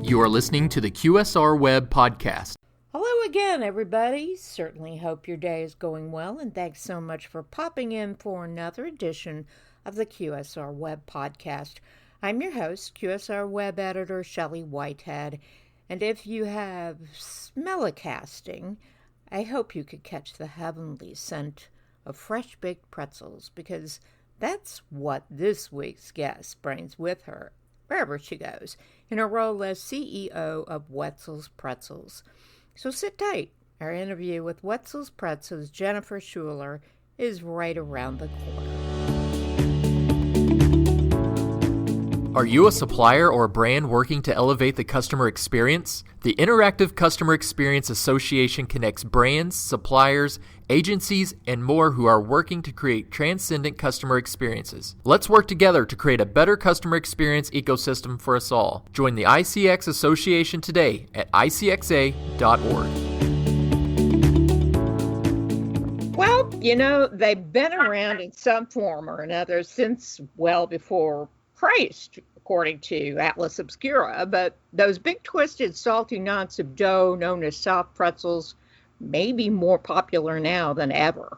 You are listening to the QSR Web Podcast. Hello again, everybody. Certainly hope your day is going well, and thanks so much for popping in for another edition of the QSR Web Podcast. I'm your host, QSR Web Editor Shelley Whitehead, and if you have smellicasting, I hope you could catch the heavenly scent of fresh-baked pretzels, because that's what this week's guest brings with her, wherever she goes, in her role as CEO of Wetzel's Pretzels. So sit tight. Our interview with Wetzel's Pretzels' Jennifer Schuler is right around the corner. Are you a supplier or a brand working to elevate the customer experience? The Interactive Customer Experience Association connects brands, suppliers, agencies, and more who are working to create transcendent customer experiences. Let's work together to create a better customer experience ecosystem for us all. Join the ICX Association today at icxa.org. Well, they've been around in some form or another since well before Christ, according to Atlas Obscura, but those big twisted salty knots of dough known as soft pretzels may be more popular now than ever.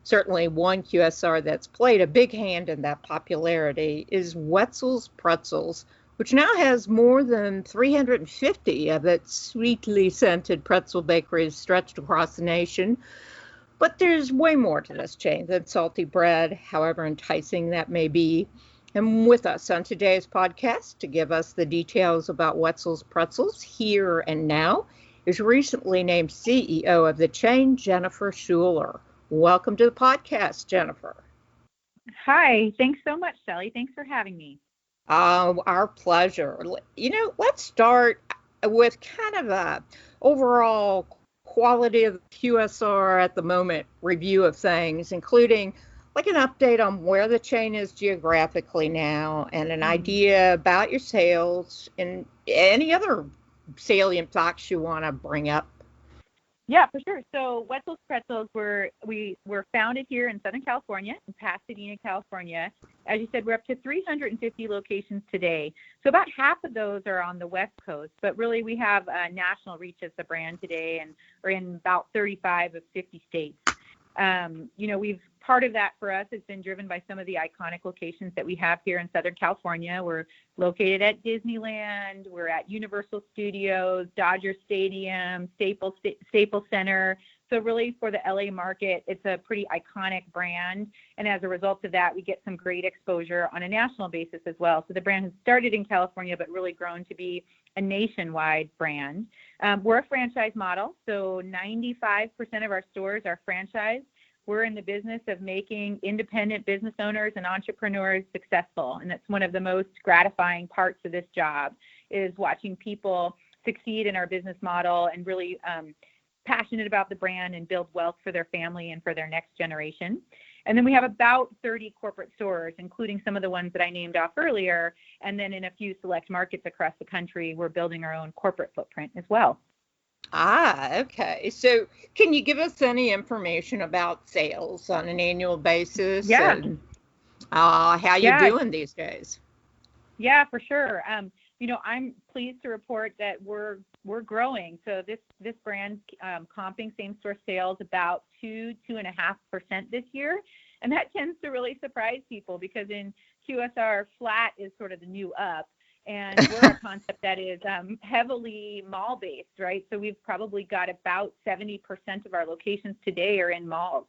Certainly one QSR that's played a big hand in that popularity is Wetzel's Pretzels, which now has more than 350 of its sweetly scented pretzel bakeries stretched across the nation. But there's way more to this chain than salty bread, however enticing that may be. And with us on today's podcast to give us the details about Wetzel's Pretzels here and now is recently named CEO of the chain, Jennifer Schuler. Welcome to the podcast, Jennifer. Hi, thanks so much, Shelley. Thanks for having me. Our pleasure. Let's start with kind of a overall quality of QSR at the moment review of things, including like an update on where the chain is geographically now and an idea about your sales and any other salient facts you want to bring up. Yeah, for sure. So Wetzel's Pretzels were founded here in Southern California, in Pasadena, California. As you said, we're up to 350 locations today. So about half of those are on the West Coast, but really we have a national reach as the brand today, and we're in about 35 of 50 states. Part of that for us has been driven by some of the iconic locations that we have here in Southern California. We're located at Disneyland, we're at Universal Studios, Dodger Stadium, Staples Center. So really for the LA market, it's a pretty iconic brand. And as a result of that, we get some great exposure on a national basis as well. So the brand has started in California, but really grown to be a nationwide brand. We're a franchise model. So 95% of our stores are franchised. We're in the business of making independent business owners and entrepreneurs successful. And that's one of the most gratifying parts of this job, is watching people succeed in our business model and really passionate about the brand and build wealth for their family and for their next generation. And then we have about 30 corporate stores, including some of the ones that I named off earlier. And then in a few select markets across the country, we're building our own corporate footprint as well. Okay. So can you give us any information about sales on an annual basis? Yeah. And how you doing these days? Yeah, for sure. I'm pleased to report that we're growing. So this brand comping same-store sales about 2.5% this year. And that tends to really surprise people, because in QSR, flat is sort of the new up. And we're a concept that is heavily mall-based, right? So we've probably got about 70% of our locations today are in malls.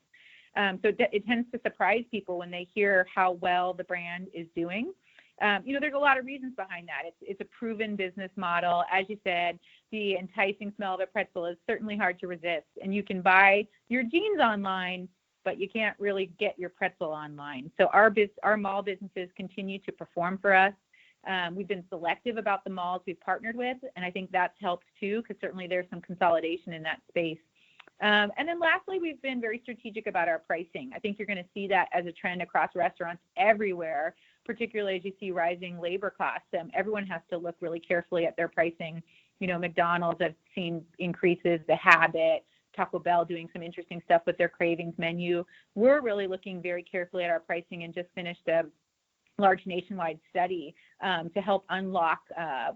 So it tends to surprise people when they hear how well the brand is doing. There's a lot of reasons behind that. It's a proven business model. As you said, the enticing smell of a pretzel is certainly hard to resist. And you can buy your jeans online, but you can't really get your pretzel online. So our mall businesses continue to perform for us. We've been selective about the malls we've partnered with, and I think that's helped too, because certainly there's some consolidation in that space. And then lastly, we've been very strategic about our pricing. I think you're going to see that as a trend across restaurants everywhere, particularly as you see rising labor costs. Everyone has to look really carefully at their pricing. McDonald's, I've seen increases, The Habit, Taco Bell doing some interesting stuff with their cravings menu. We're really looking very carefully at our pricing and just finished a large nationwide study to help unlock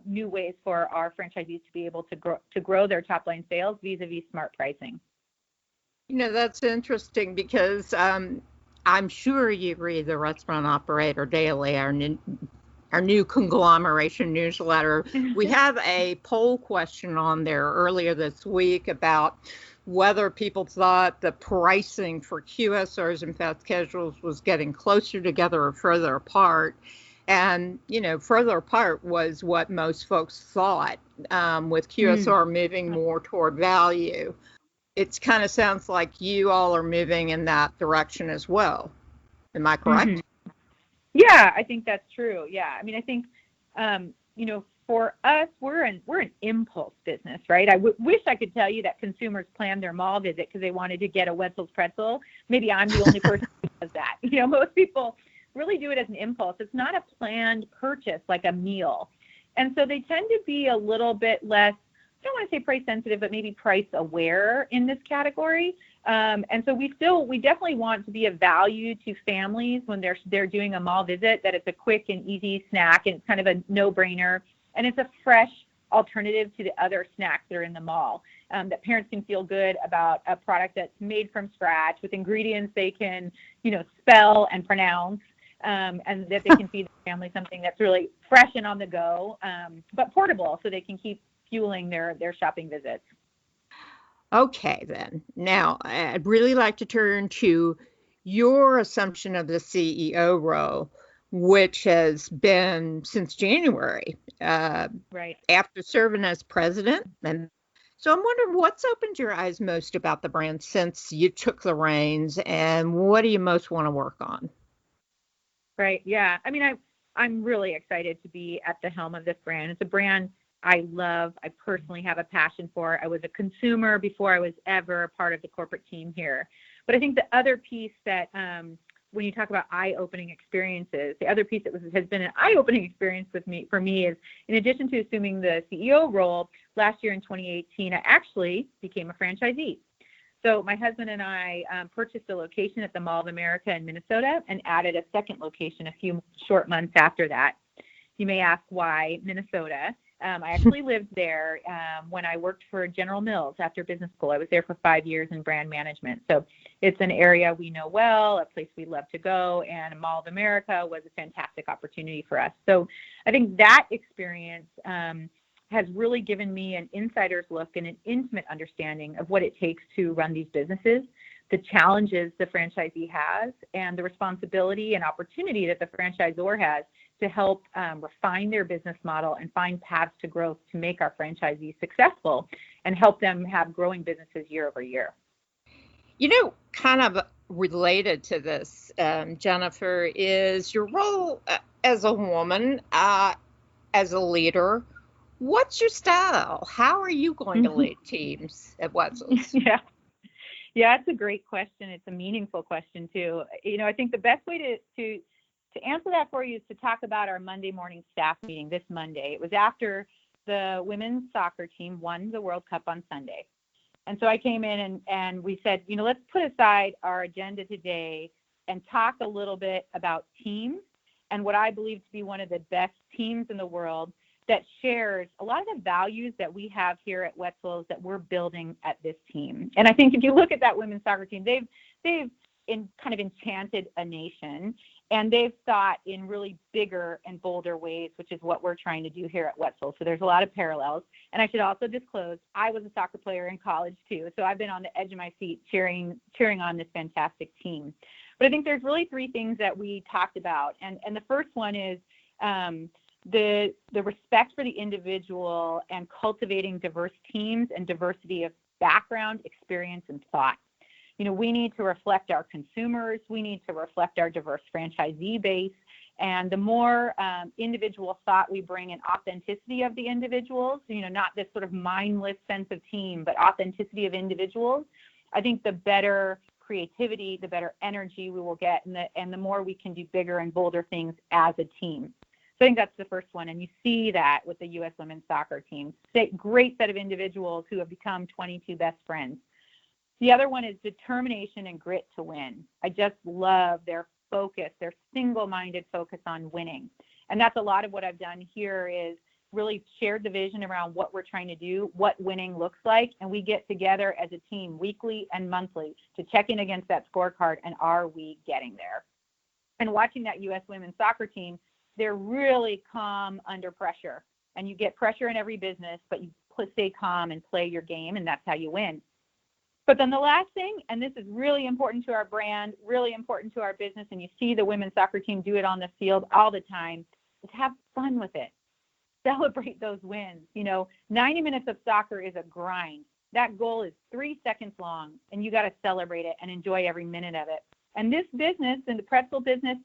new ways for our franchisees to be able to grow their top line sales vis-a-vis smart pricing. That's interesting because I'm sure you read the Restaurant Operator Daily, our new conglomeration newsletter. We have a poll question on there earlier this week about whether people thought the pricing for QSRs and fast casuals was getting closer together or further apart. And, further apart was what most folks thought, with QSR moving more toward value. It kind of sounds like you all are moving in that direction as well. Am I correct? Mm-hmm. Yeah, I think that's true. Yeah. I mean, I think, for us, we're an impulse business, right? I wish I could tell you that consumers planned their mall visit because they wanted to get a Wetzel's pretzel. Maybe I'm the only person who does that. Most people really do it as an impulse. It's not a planned purchase like a meal. And so they tend to be a little bit less, I don't want to say price sensitive, but maybe price aware in this category. And so we definitely want to be a value to families when they're doing a mall visit, that it's a quick and easy snack and it's kind of a no-brainer. And it's a fresh alternative to the other snacks that are in the mall, that parents can feel good about a product that's made from scratch with ingredients they can, spell and pronounce, and that they can feed the family something that's really fresh and on the go, but portable so they can keep fueling their shopping visits. Okay, then. Now, I'd really like to turn to your assumption of the CEO role, which has been since January, right after serving as president. And so I'm wondering what's opened your eyes most about the brand since you took the reins, and what do you most want to work on? Right. Yeah. I mean, I'm really excited to be at the helm of this brand. It's a brand I love. I personally have a passion for. I was a consumer before I was ever a part of the corporate team here. But I think the other piece that, when you talk about eye-opening experiences, the other piece that has been an eye-opening experience for me is, in addition to assuming the CEO role, last year in 2018, I actually became a franchisee. So my husband and I purchased a location at the Mall of America in Minnesota and added a second location a few short months after that. You may ask why Minnesota. I actually lived there when I worked for General Mills after business school. I was there for 5 years in brand management. So it's an area we know well, a place we love to go, and Mall of America was a fantastic opportunity for us. So I think that experience has really given me an insider's look and an intimate understanding of what it takes to run these businesses, the challenges the franchisee has, and the responsibility and opportunity that the franchisor has to help refine their business model and find paths to growth to make our franchisees successful and help them have growing businesses year over year. Kind of related to this, Jennifer, is your role as a woman, as a leader. What's your style? How are you going to lead teams at Wetzel's? Yeah, it's a great question. It's a meaningful question too. I think the best way to answer that for you is to talk about our Monday morning staff meeting this Monday. It was after the women's soccer team won the World Cup on Sunday. And so I came in and we said, let's put aside our agenda today and talk a little bit about teams and what I believe to be one of the best teams in the world that shares a lot of the values that we have here at Wetzel's that we're building at this team. And I think if you look at that women's soccer team, they've kind of enchanted a nation, and they've thought in really bigger and bolder ways, which is what we're trying to do here at Wetzel. So there's a lot of parallels. And I should also disclose, I was a soccer player in college too. So I've been on the edge of my seat cheering on this fantastic team. But I think there's really 3 things that we talked about. And the first one is the respect for the individual and cultivating diverse teams and diversity of background, experience, and thought. We need to reflect our consumers. We need to reflect our diverse franchisee base. And the more individual thought we bring and authenticity of the individuals, not this sort of mindless sense of team, but authenticity of individuals, I think the better creativity, the better energy we will get, and the more we can do bigger and bolder things as a team. So I think that's the first one. And you see that with the U.S. women's soccer team. Great set of individuals who have become 22 best friends. The other one is determination and grit to win. I just love their focus, their single-minded focus on winning. And that's a lot of what I've done here is really shared the vision around what we're trying to do, what winning looks like, and we get together as a team weekly and monthly to check in against that scorecard, and are we getting there? And watching that U.S. women's soccer team, they're really calm under pressure. And you get pressure in every business, but you stay calm and play your game, and that's how you win. But then the last thing, and this is really important to our brand, really important to our business, and you see the women's soccer team do it on the field all the time, is have fun with it. Celebrate those wins. 90 minutes of soccer is a grind. That goal is 3 seconds long, and you got to celebrate it and enjoy every minute of it. And this business, and the pretzel business,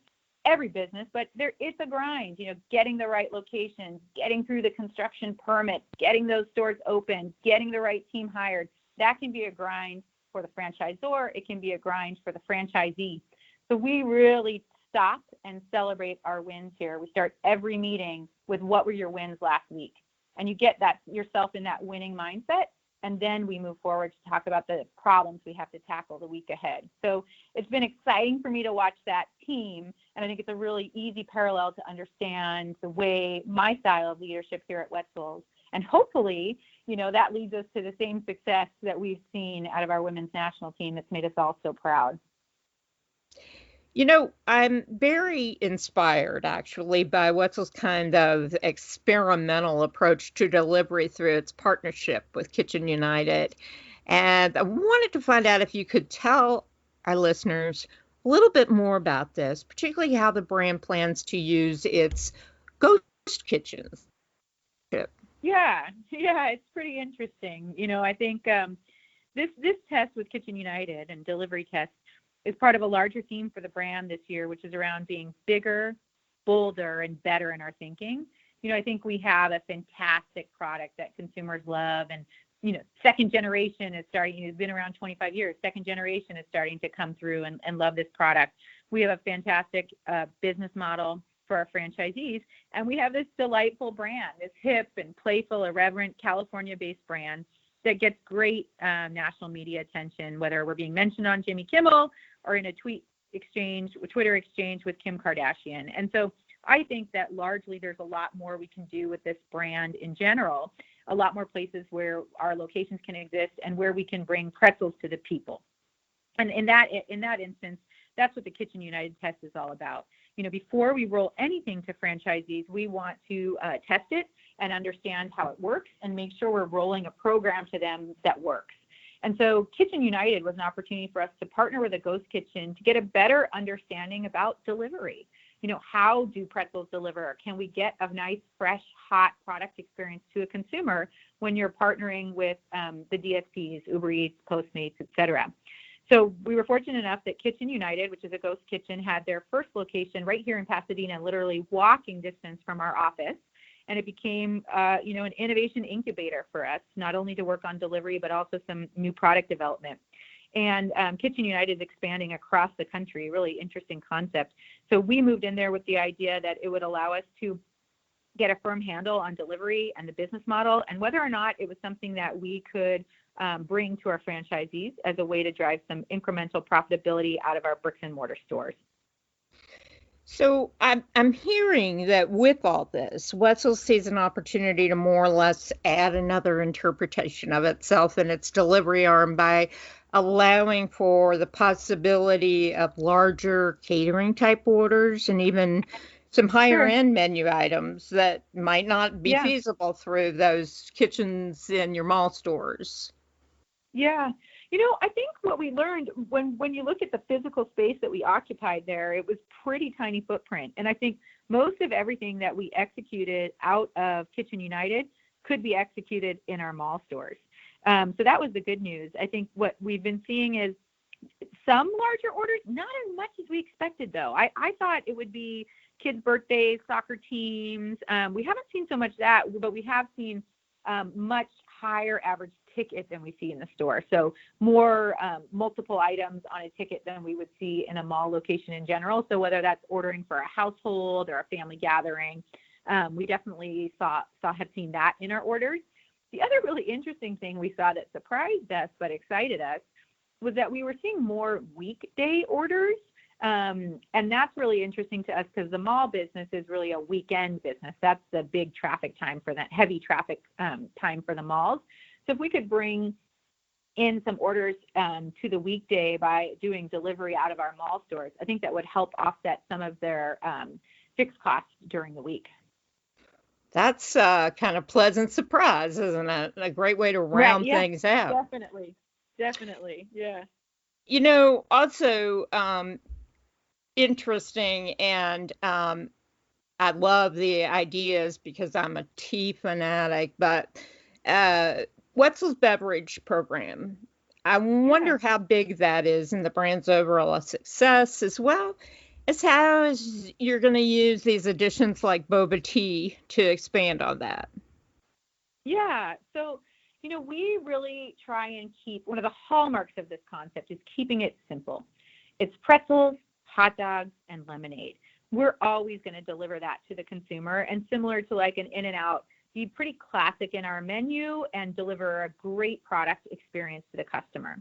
every business, but it's a grind, getting the right locations, getting through the construction permit, getting those stores open, getting the right team hired. That can be a grind for the franchisor. It can be a grind for the franchisee. So we really stop and celebrate our wins here. We start every meeting with what were your wins last week. And you get that yourself in that winning mindset. And then we move forward to talk about the problems we have to tackle the week ahead. So it's been exciting for me to watch that team. And I think it's a really easy parallel to understand the way my style of leadership here at Wetzel's. And hopefully, that leads us to the same success that we've seen out of our women's national team that's made us all so proud. I'm very inspired actually by Wetzel's kind of experimental approach to delivery through its partnership with Kitchen United. And I wanted to find out if you could tell our listeners a little bit more about this, particularly how the brand plans to use its ghost kitchens. Yeah, it's pretty interesting. I think this test with Kitchen United and delivery test is part of a larger theme for the brand this year, which is around being bigger, bolder, and better in our thinking. I think we have a fantastic product that consumers love, and second generation is starting. It's been around 25 years. Second generation is starting to come through and love this product. We have a fantastic business model for our franchisees, and we have this delightful brand, this hip and playful, irreverent, California-based brand that gets great national media attention, whether we're being mentioned on Jimmy Kimmel or in a Twitter exchange with Kim Kardashian. And so I think that largely there's a lot more we can do with this brand in general, a lot more places where our locations can exist and where we can bring pretzels to the people. And in that instance, that's what the Kitchen United test is all about. Before we roll anything to franchisees, we want to test it and understand how it works and make sure we're rolling a program to them that works. And so Kitchen United was an opportunity for us to partner with a ghost kitchen to get a better understanding about delivery. How do pretzels deliver? Can we get a nice, fresh, hot product experience to a consumer when you're partnering with the DSPs, Uber Eats, Postmates, et cetera? So we were fortunate enough that Kitchen United, which is a ghost kitchen, had their first location right here in Pasadena, literally walking distance from our office. And it became, an innovation incubator for us, not only to work on delivery, but also some new product development. And Kitchen United is expanding across the country, really interesting concept. So we moved in there with the idea that it would allow us to get a firm handle on delivery and the business model, and whether or not it was something that we could bring to our franchisees as a way to drive some incremental profitability out of our bricks and mortar stores. So I'm hearing that with all this, Wetzel sees an opportunity to more or less add another interpretation of itself and its delivery arm by allowing for the possibility of larger catering type orders and even some higher end menu items that might not be feasible through those kitchens in your mall stores. Yeah. I think what we learned when you look at the physical space that we occupied there, it was pretty tiny footprint. And I think most of everything that we executed out of Kitchen United could be executed in our mall stores. So that was the good news. I think what we've been seeing is some larger orders, not as much as we expected, though. I thought it would be kids' birthdays, soccer teams. We haven't seen so much that, but we have seen much higher average ticket than we see in the store. So more multiple items on a ticket than we would see in a mall location in general. So whether that's ordering for a household or a family gathering, we definitely have seen that in our orders. The other really interesting thing we saw that surprised us but excited us was that we were seeing more weekday orders And that's really interesting to us because the mall business is really a weekend business. That's the big traffic time for that, heavy traffic time for the malls. So if we could bring in some orders to the weekday by doing delivery out of our mall stores, I think that would help offset some of their fixed costs during the week. That's kind of pleasant surprise, isn't it? A great way to round things out. Definitely. Yeah. Also interesting, and I love the ideas because I'm a tea fanatic, but Wetzel's beverage program, I wonder how big that is in the brand's overall success, as well as how you're going to use these additions like boba tea to expand on that. Yeah. So, we really try and keep, one of the hallmarks of this concept is keeping it simple. It's pretzels, hot dogs, and lemonade. We're always going to deliver that to the consumer, and similar to like an In-N-Out, be pretty classic in our menu and deliver a great product experience to the customer.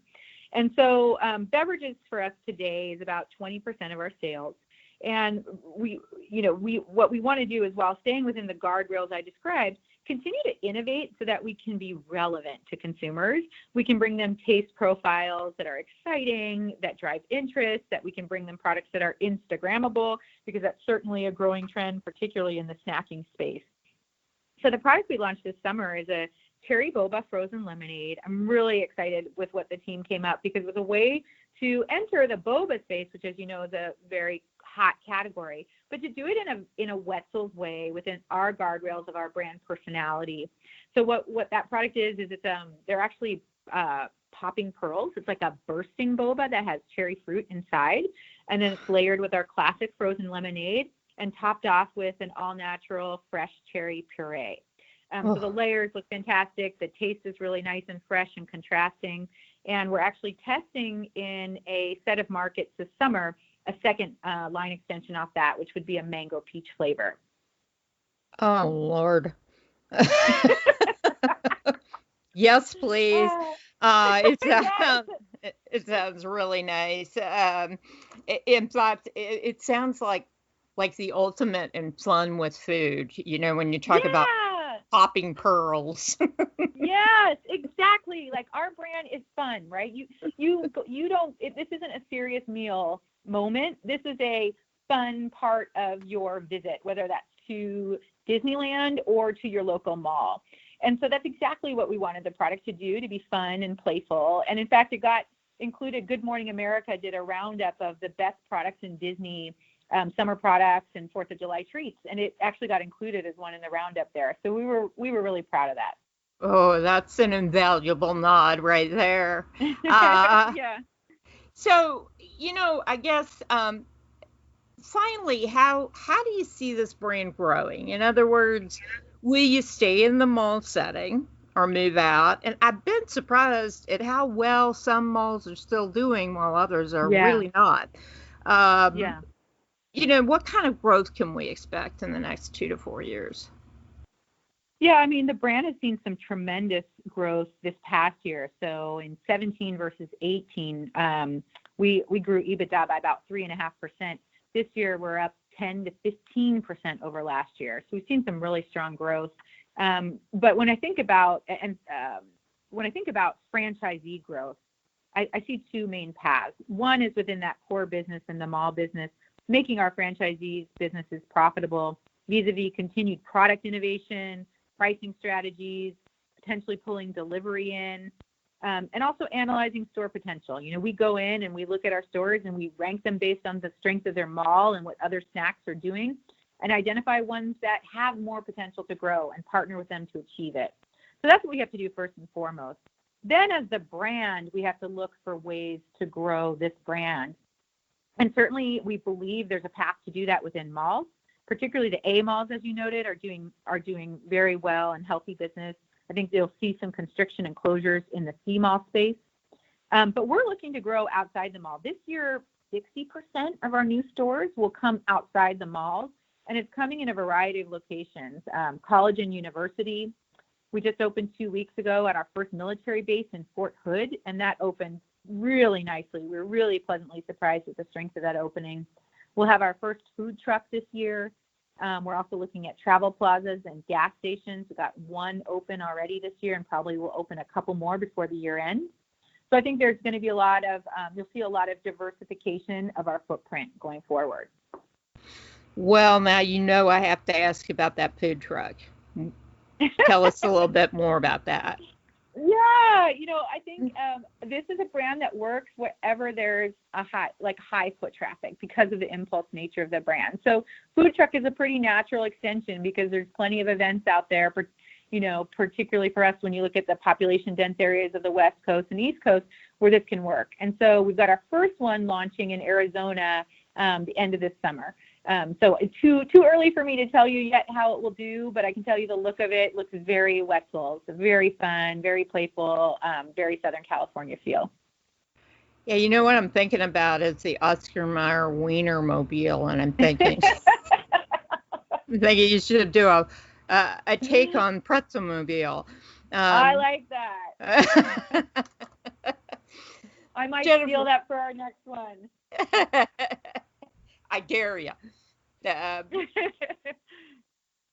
And so beverages for us today is about 20% of our sales. And what we want to do is, while staying within the guardrails I described, continue to innovate so that we can be relevant to consumers. We can bring them taste profiles that are exciting, that drive interest, that we can bring them products that are Instagrammable, because that's certainly a growing trend, particularly in the snacking space. So the product we launched this summer is a cherry boba frozen lemonade. I'm really excited with what the team came up, because it was a way to enter the boba space, which, as you know, is a very hot category, but to do it in a Wetzel's way within our guardrails of our brand personality. So what that product is it's they're actually popping pearls. It's like a bursting boba that has cherry fruit inside, and then it's layered with our classic frozen lemonade and topped off with an all-natural fresh cherry puree. So the layers look fantastic. The taste is really nice and fresh and contrasting. And we're actually testing in a set of markets this summer a second line extension off that, which would be a mango peach flavor. Oh, Lord. Yes, please. It sounds really nice. In fact, it sounds like the ultimate in fun with food, when you talk about popping pearls. Yes, exactly. Like, our brand is fun, right? You don't, this isn't a serious meal moment. This is a fun part of your visit, whether that's to Disneyland or to your local mall. And so that's exactly what we wanted the product to do, to be fun and playful. And in fact, it got included. Good Morning America did a roundup of the best products in Disney summer products and 4th of July treats, and it actually got included as one in the roundup there. So we were really proud of that. Oh, that's an invaluable nod right there. Yeah. So, I guess finally, how do you see this brand growing? In other words, will you stay in the mall setting or move out? And I've been surprised at how well some malls are still doing while others are really not. What kind of growth can we expect in the next 2 to 4 years? Yeah, I mean, the brand has seen some tremendous growth this past year. So in 17 versus 18, we grew EBITDA by about 3.5%. This year, we're up 10 to 15% over last year. So we've seen some really strong growth. But when I think about franchisee growth, I see two main paths. One is within that core business and the mall business, making our franchisees' businesses profitable vis-a-vis continued product innovation, pricing strategies, potentially pulling delivery in, and also analyzing store potential. We go in and we look at our stores and we rank them based on the strength of their mall and what other snacks are doing, and identify ones that have more potential to grow and partner with them to achieve it. So that's what we have to do first and foremost. Then, as the brand, we have to look for ways to grow this brand. And certainly we believe there's a path to do that within malls. Particularly the A malls, as you noted, are doing very well and healthy business. I think you'll see some constriction and closures in the C mall space. But we're looking to grow outside the mall. This year, 60% of our new stores will come outside the malls, and it's coming in a variety of locations. College and university. We just opened 2 weeks ago at our first military base in Fort Hood, and that opened really nicely. We're really pleasantly surprised with the strength of that opening. We'll have our first food truck this year. We're also looking at travel plazas and gas stations. We've got one open already this year, and probably will open a couple more before the year ends. So I think there's going to be a lot of, you'll see a lot of diversification of our footprint going forward. Well, now I have to ask you about that food truck. Tell us a little bit more about that. Yeah, I think this is a brand that works wherever there's a high foot traffic because of the impulse nature of the brand. So food truck is a pretty natural extension because there's plenty of events out there, particularly for us when you look at the population dense areas of the West Coast and East Coast where this can work. And so we've got our first one launching in Arizona the end of this summer. So it's too early for me to tell you yet how it will do, but I can tell you the look of it looks very Wetzel. It's very fun, very playful, very Southern California feel. Yeah, what I'm thinking about is the Oscar Mayer Wiener Mobile, and I'm thinking, you should do a take on Pretzel Mobile. I like that. I might steal that for our next one. I dare you.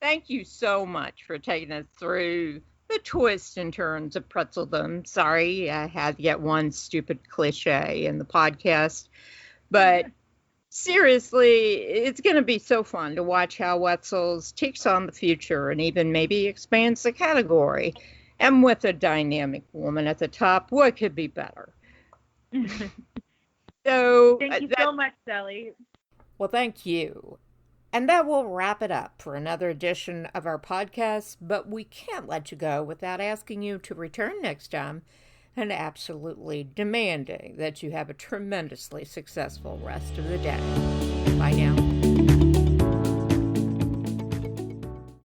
Thank you so much for taking us through the twists and turns of pretzeldom. Sorry, I had yet one stupid cliche in the podcast, but seriously, it's going to be so fun to watch how Wetzel's takes on the future and even maybe expands the category. And with a dynamic woman at the top, what could be better? So thank you so much, Sally. Well, thank you. And that will wrap it up for another edition of our podcast, but we can't let you go without asking you to return next time and absolutely demanding that you have a tremendously successful rest of the day. Bye now.